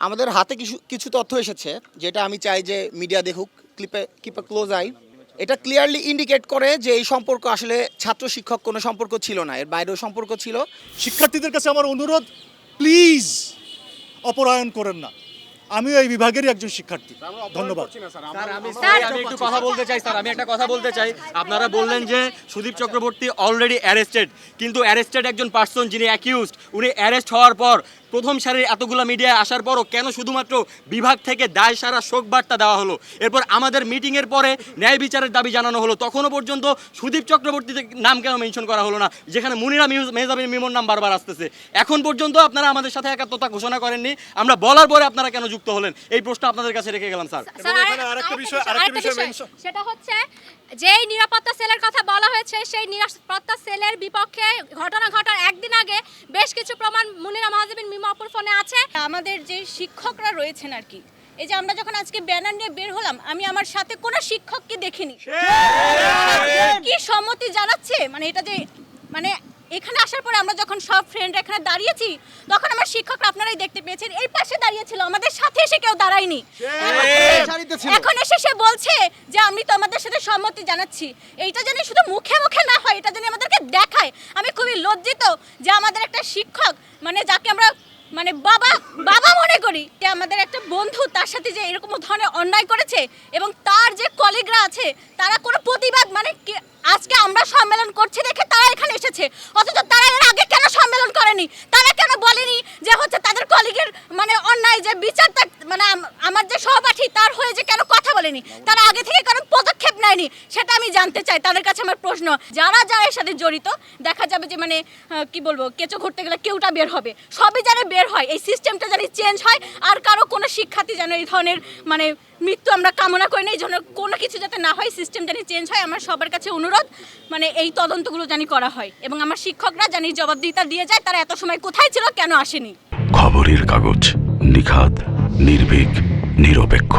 আমাদের হাতে কিছু কিছু তথ্য এসেছে, যেটা আমি চাই যে মিডিয়া দেখুক, কিপ এ ক্লোজ আই। এটা ক্লিয়ারলি ইন্ডিকেট করে যে এই সম্পর্ক আসলে ছাত্র শিক্ষক কোনো সম্পর্ক ছিল না, এর বাইরেও সম্পর্ক ছিল। শিক্ষার্থীদের কাছে আমার অনুরোধ, প্লিজ অপরায়ণ করেন না। আমিও এই বিভাগেরই একজন শিক্ষার্থী। ধন্যবাদ। আমি একটু কথা বলতে চাই স্যার, আমি একটা কথা বলতে চাই। আপনারা বললেন যে সুদীপ চক্রবর্তী অলরেডি অ্যারেস্টেড, কিন্তু অ্যারেস্টেড একজন পার্সন যিনি অ্যাকিউজড, উনি অ্যারেস্ট হওয়ার পর প্রথম সারির এতগুলো মিডিয়ায় আসার পরও কেন শুধুমাত্র বিভাগ থেকে দায় সারা শোক বার্তা দেওয়া হলো? এরপর আমাদের মিটিংয়ের পরে ন্যায় বিচারের দাবি জানানো হলো, তখনও পর্যন্ত সুদীপ চক্রবর্তীর নাম কেন মেনশন করা হলো না, যেখানে মুনিরা মেহজাবিন মিমোর নাম বারবার আসতেছে? এখন পর্যন্ত আপনারা আমাদের সাথে একাত্মতা ঘোষণা করেননি, আমরা বলার পরে আপনারা কেন যুক্ত হলেন? এই প্রশ্ন আপনাদের কাছে রেখে গেলাম স্যার। আরেকটা বিষয় সেটা হচ্ছে যেই নিরাপত্তা সেলের কথা বলা হয়েছে, সেই নিরাপত্তা সেলের বিপক্ষে ঘটনা ঘটার একদিন আগে বেশ কিছু প্রমাণ মুনিরা মেহজাবিন মিমো আপুর ফোনে আছে। আমাদের যে শিক্ষকরা রয়েছেন আর কি, এই যে আমরা যখন আজকে ব্যানার নিয়ে বের হলাম, আমি আমার সাথে কোনো শিক্ষককে দেখিনি। কি সম্মতি জানাচ্ছে, মানে এটা যে মানে এখানে আসার পরে আমরা যখন সব ফ্রেন্ড এখানে দাঁড়িয়েছি, তখন আমার শিক্ষকরা আপনারাই দেখতে পেয়েছেন এই পাশে দাঁড়িয়েছিল, আমাদের সাথে এসে কেউ দাঁড়ায়নি। এখন এসে সে বলছে যে আমি তো আমাদের সাথে সম্মতি জানাচ্ছি। এইটা জানি শুধু মুখে মুখে না হয়, এটা জানি আমাদেরকে দেখায়। আমি খুবই লজ্জিত যে আমাদের একটা শিক্ষক, মানে যাকে আমরা মানে বাবা বাবা মনে করি, যে আমাদের একটা বন্ধু তার সাথে যে এরকম ধরনের অন্যায় করেছে, এবং তার যে কলিগরা আছে তারা কোনো প্রতিবাদ মানে আজকে আমরা সম্মেলন করছি দেখে তারা এখানে এসেছে, অথচ তারা এর আগে কেন সম্মেলন করেনি? তারা কেন বলেনি যে হচ্ছে তাদের কলিগের মানে অন্যায় যে বিচারটা, মানে আমার যে সহপাঠী তার হয়ে যে কেন কথা বলেনি? তারা আগে থেকে কারণ পদক্ষেপ নেয়নি, সেটা আমি জানতে চাই। তাদের কাছে আমার প্রশ্ন, যারা যারা এর সাথে জড়িত, দেখা যাবে যে মানে কি বলবো, কেঁচো ঘুরতে গেলে কেউটা বের হবে, সবই যেন বের হয়, এই সিস্টেমটা যেন চেঞ্জ হয়। আর কারো কোনো শিক্ষার্থী যেন এই ধরনের মানে মৃত্যু আমরা কামনা করি না, এই জন্য কোনো কিছু যাতে না হয়, সিস্টেম যেন চেঞ্জ হয়। আমার সবার কাছে অনুরোধ, মানে এই তদন্তগুলো জানি করা হয়, এবং আমার শিক্ষকরা জানি জবাবদিহিতা দিয়ে যায়, তারা এত সময় কোথায় ছিল, কেন আসেনি। খবরের কাগজ, নিখাত, নির্ভীক, নিরপেক্ষ।